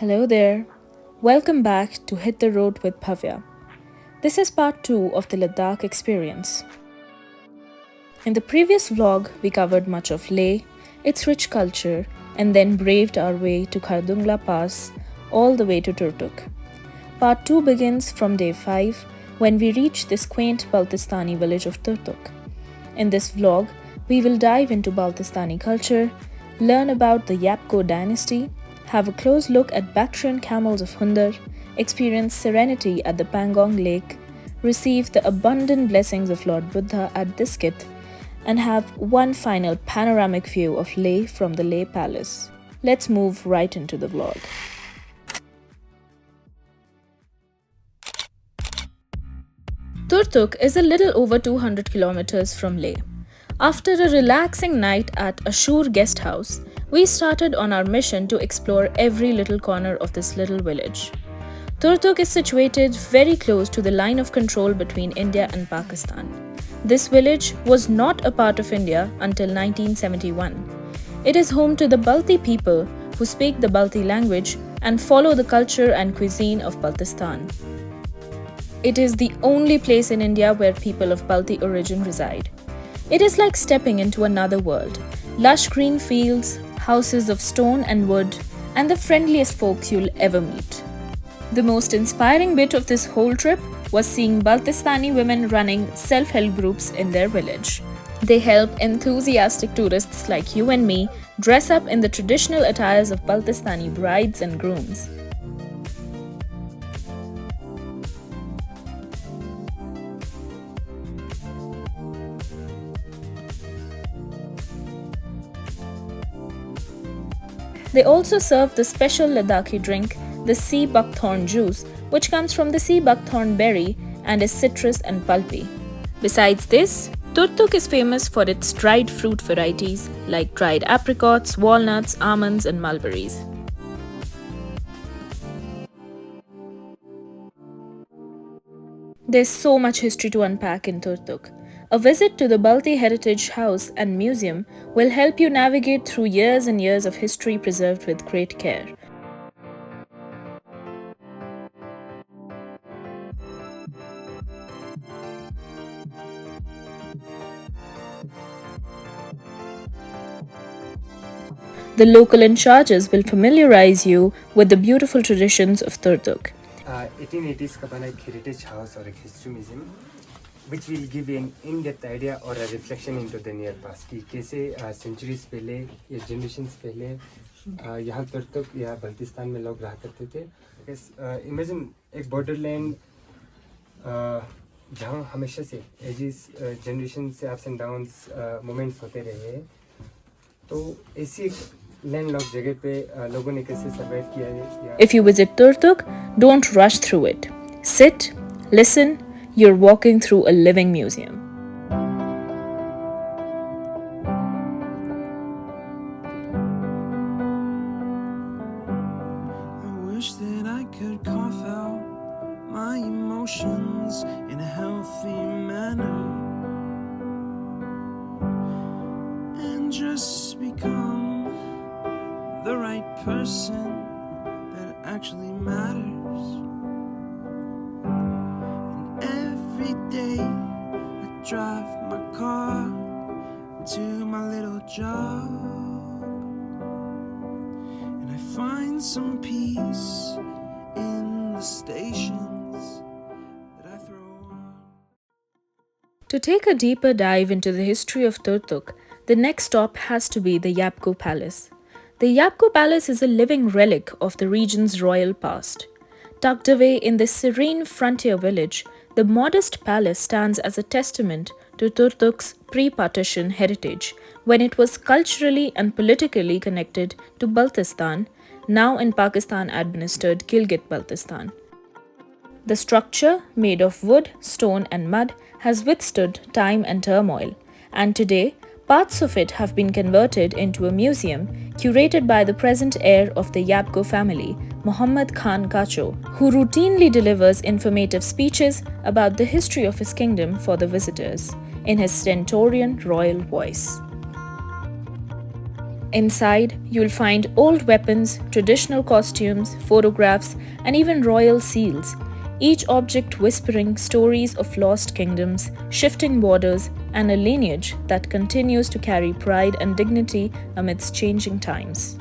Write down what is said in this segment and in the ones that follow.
Hello there. Welcome back to Hit the Road with Bhavya. This is part 2 of the Ladakh experience. In the previous vlog, we covered much of Leh, its rich culture, and then braved our way to Khardungla Pass all the way to Turtuk. Part 2 begins from day 5 when we reach this quaint Baltistani village of Turtuk. In this vlog, we will dive into Baltistani culture, learn about the Yabgo Dynasty, have a close look at Bactrian Camels of Hunder, experience serenity at the Pangong Lake, receive the abundant blessings of Lord Buddha at Diskit, and have one final panoramic view of Leh from the Leh Palace. Let's move right into the vlog. Turtuk is a little over 200 kilometers from Leh. After a relaxing night at Ashur guest house, we started on our mission to explore every little corner of this little village. Turtuk is situated very close to the line of control between India and Pakistan. This village was not a part of India until 1971. It is home to the Balti people who speak the Balti language and follow the culture and cuisine of Baltistan. It is the only place in India where people of Balti origin reside. It is like stepping into another world. Lush green fields, houses of stone and wood, and the friendliest folks you'll ever meet. The most inspiring bit of this whole trip was seeing Baltistani women running self-help groups in their village. They help enthusiastic tourists like you and me dress up in the traditional attires of Baltistani brides and grooms. They also serve the special Ladakhi drink, the sea buckthorn juice, which comes from the sea buckthorn berry and is citrus and pulpy. Besides this, Turtuk is famous for its dried fruit varieties like dried apricots, walnuts, almonds, and mulberries. There's so much history to unpack in Turtuk. A visit to the Balti Heritage House and Museum will help you navigate through years and years of history preserved with great care. The local in charges will familiarize you with the beautiful traditions of Turtuk. 1880s का बना एक heritage house और एक history museum, which will give you an in-depth idea or a reflection into the near past कि कैसे centuries पहले या generations पहले यहाँ तुर्तुक या बल्तिस्तान में लोग रहा करते थे. Imagine एक borderland जहाँ हमेशा से ages generations से ups and downs moments होते रहे हैं, तो ऐसी landlocked जगह पे लोगों ने कैसे survive किया है. If you visit Turtuk, don't rush through it. Sit, listen. You're walking through a living museum. I wish that I could cough out my emotions in a healthy manner and just become the right person that actually matters. Every day I drive my car to my little job and I find some peace in the stations that I throw on. To take a deeper dive into the history of Turtuk, the next stop has to be the Yabgo Palace. The Yabgo Palace is a living relic of the region's royal past. Tucked away in this serene frontier village, the modest palace stands as a testament to Turtuk's pre-partition heritage when it was culturally and politically connected to Baltistan, now in Pakistan-administered Gilgit-Baltistan. The structure, made of wood, stone and mud, has withstood time and turmoil, and today, parts of it have been converted into a museum curated by the present heir of the Yabgo family, Muhammad Khan Kacho, who routinely delivers informative speeches about the history of his kingdom for the visitors in his stentorian royal voice. Inside, you'll find old weapons, traditional costumes, photographs, and even royal seals, each object whispering stories of lost kingdoms, shifting borders, and a lineage that continues to carry pride and dignity amidst changing times.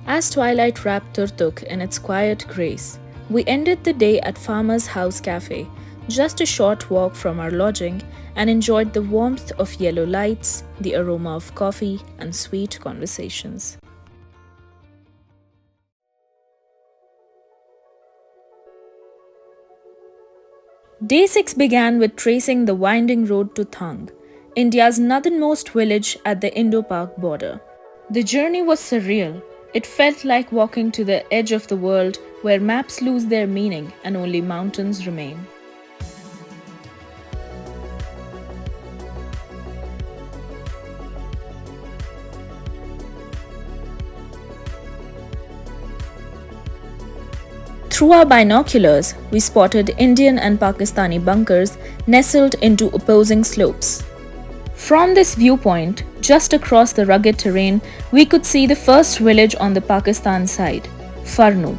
As twilight wrapped Turtuk in its quiet grace, we ended the day at Farmer's House Cafe, just a short walk from our lodging, and enjoyed the warmth of yellow lights, the aroma of coffee, and sweet conversations. Day 6 began with tracing the winding road to Thang, India's northernmost village at the Indo-Pak border. The journey was surreal. It felt like walking to the edge of the world where maps lose their meaning and only mountains remain. Through our binoculars, we spotted Indian and Pakistani bunkers nestled into opposing slopes. From this viewpoint, just across the rugged terrain, we could see the first village on the Pakistan side, Farnu.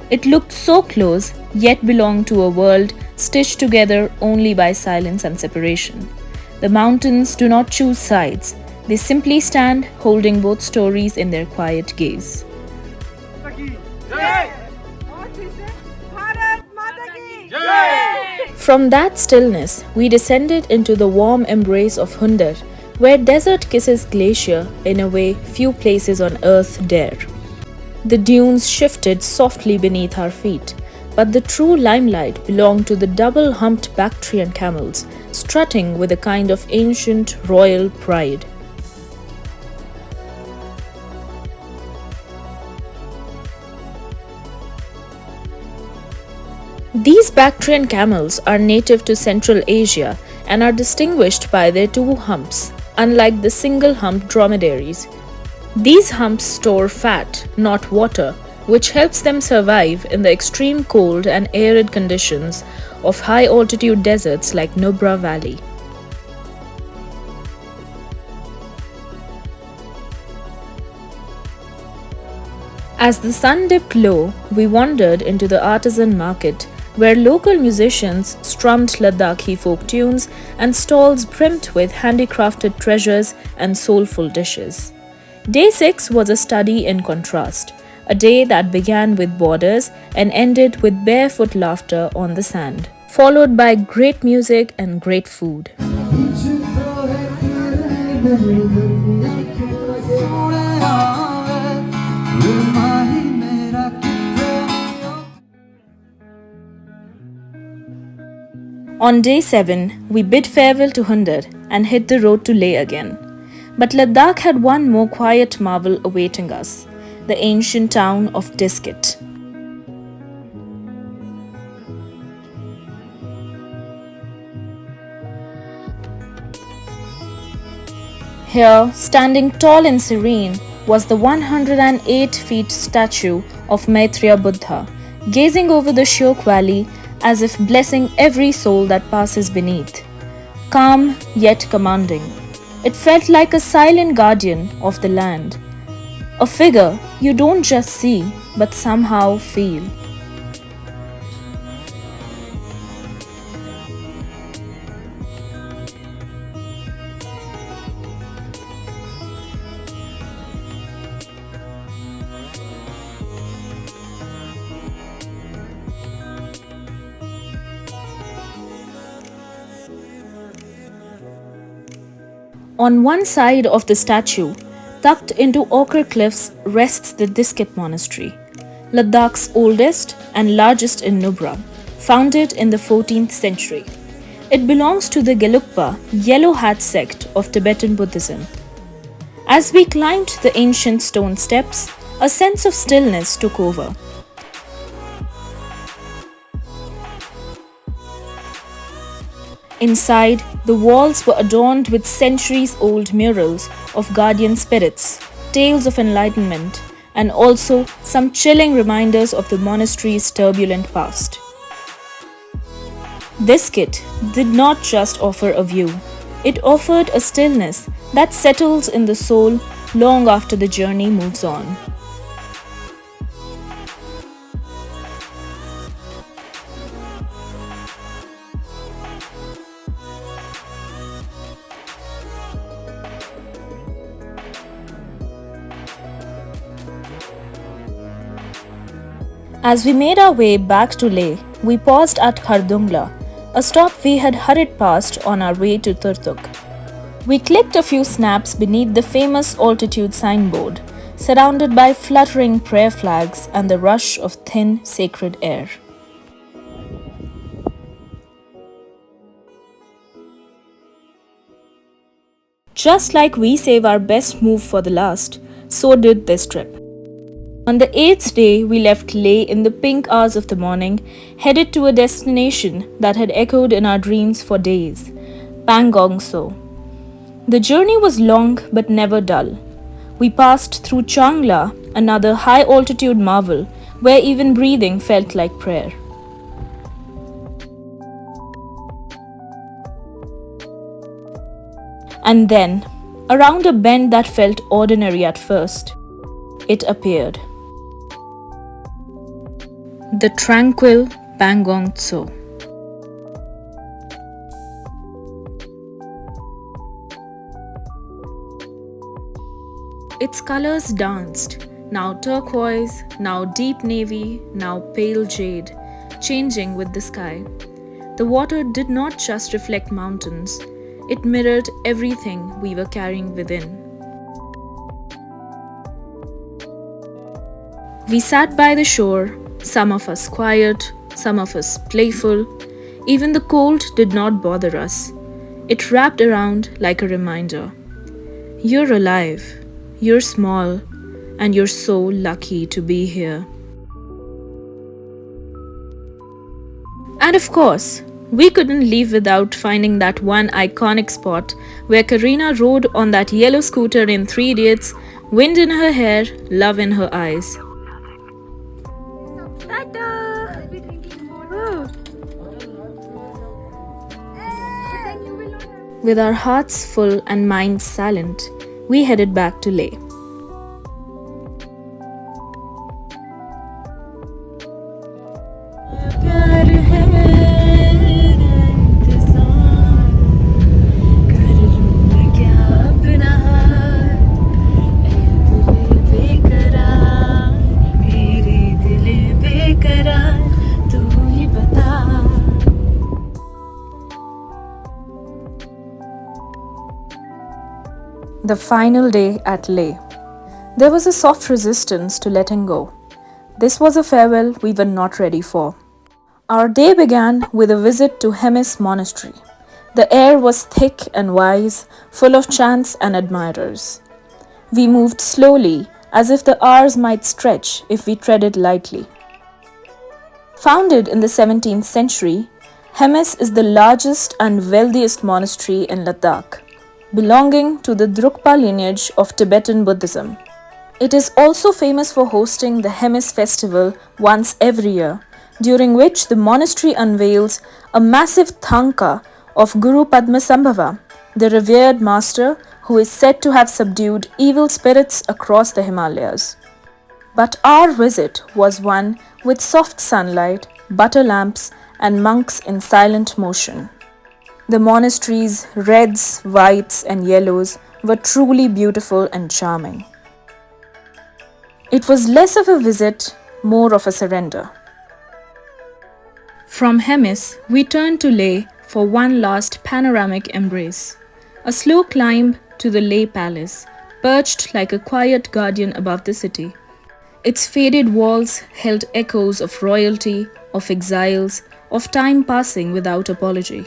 It looked so close, yet belonged to a world stitched together only by silence and separation. The mountains do not choose sides, they simply stand holding both stories in their quiet gaze. From that stillness, we descended into the warm embrace of Hunder, where desert kisses glacier in a way few places on earth dare. The dunes shifted softly beneath our feet, but the true limelight belonged to the double-humped Bactrian camels, strutting with a kind of ancient royal pride. These Bactrian camels are native to Central Asia and are distinguished by their two humps, unlike the single-humped dromedaries. These humps store fat, not water, which helps them survive in the extreme cold and arid conditions of high-altitude deserts like Nubra Valley. As the sun dipped low, we wandered into the artisan market, where local musicians strummed Ladakhi folk tunes and stalls brimmed with handicrafted treasures and soulful dishes. Day 6 was a study in contrast, a day that began with borders and ended with barefoot laughter on the sand, followed by great music and great food. On day 7, we bid farewell to Hunder and hit the road to Leh again. But Ladakh had one more quiet marvel awaiting us, the ancient town of Diskit. Here, standing tall and serene, was the 108 feet statue of Maitreya Buddha, gazing over the Shyok Valley as if blessing every soul that passes beneath. Calm yet commanding, it felt like a silent guardian of the land, a figure you don't just see but somehow feel. On one side of the statue, tucked into ochre cliffs, rests the Diskit Monastery, Ladakh's oldest and largest in Nubra, founded in the 14th century. It belongs to the Gelugpa, Yellow Hat sect of Tibetan Buddhism. As we climbed the ancient stone steps, A sense of stillness took over. Inside, the walls were adorned with centuries-old murals of guardian spirits, tales of enlightenment, and also some chilling reminders of the monastery's turbulent past. Diskit did not just offer a view, it offered a stillness that settles in the soul long after the journey moves on. As we made our way back to Leh, we paused at Khardungla, a stop we had hurried past on our way to Turtuk. We clicked a few snaps beneath the famous altitude signboard, surrounded by fluttering prayer flags and the rush of thin, sacred air. Just like we save our best move for the last, so did this trip. On the 8th day, we left Leh in the pink hours of the morning, headed to a destination that had echoed in our dreams for days, Pangong Lake. The journey was long but never dull. We passed through Changla, another high-altitude marvel, where even breathing felt like prayer. And then, around a bend that felt ordinary at first, it appeared. The tranquil Pangong Lake. Its colors danced, now turquoise, now deep navy, now pale jade, changing with the sky. The water did not just reflect mountains, it mirrored everything we were carrying within. We sat by the shore, some of us quiet, some of us playful. Even the cold did not bother us. It wrapped around like a reminder. You're alive, you're small, and you're so lucky to be here. And of course, we couldn't leave without finding that one iconic spot where Karina rode on that yellow scooter in 3 Idiots, wind in her hair, love in her eyes. With our hearts full and minds silent, we headed back to Leh. The final day at Leh. There was a soft resistance to letting go. This was a farewell we were not ready for. Our day began with a visit to Hemis Monastery. The air was thick and wise, full of chants and admirers. We moved slowly, as if the hours might stretch if we treaded lightly. Founded in the 17th century, Hemis is the largest and wealthiest monastery in Ladakh, belonging to the Drukpa lineage of Tibetan Buddhism. It is also famous for hosting the Hemis festival once every year, during which the monastery unveils a massive Thang of Guru Padmasambhava, the revered master who is said to have subdued evil spirits across the Himalayas. But our visit was one with soft sunlight, butter lamps, and monks in silent motion. The monastery's reds, whites, and yellows were truly beautiful and charming. It was less of a visit, more of a surrender. From Hemis, we turned to Leh for one last panoramic embrace. A slow climb to the Leh Palace, perched like a quiet guardian above the city. Its faded walls held echoes of royalty, of exiles, of time passing without apology.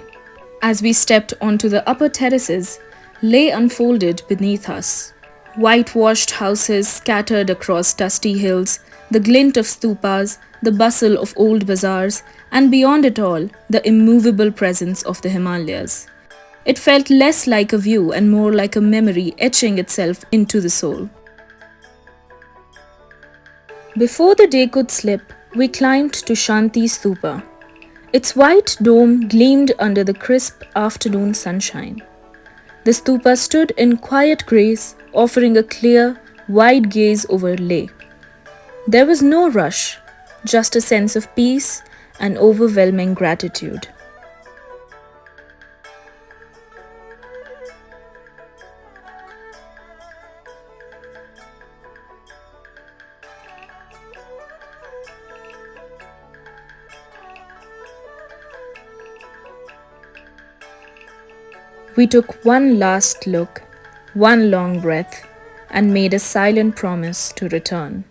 As we stepped onto the upper terraces, Leh unfolded beneath us. Whitewashed houses scattered across dusty hills, the glint of stupas, the bustle of old bazaars, and beyond it all, the immovable presence of the Himalayas. It felt less like a view and more like a memory etching itself into the soul. Before the day could slip, we climbed to Shanti Stupa. Its white dome gleamed under the crisp afternoon sunshine. The stupa stood in quiet grace, offering a clear, wide gaze over Leh. There was no rush, just a sense of peace and overwhelming gratitude. We took one last look, one long breath, and made a silent promise to return.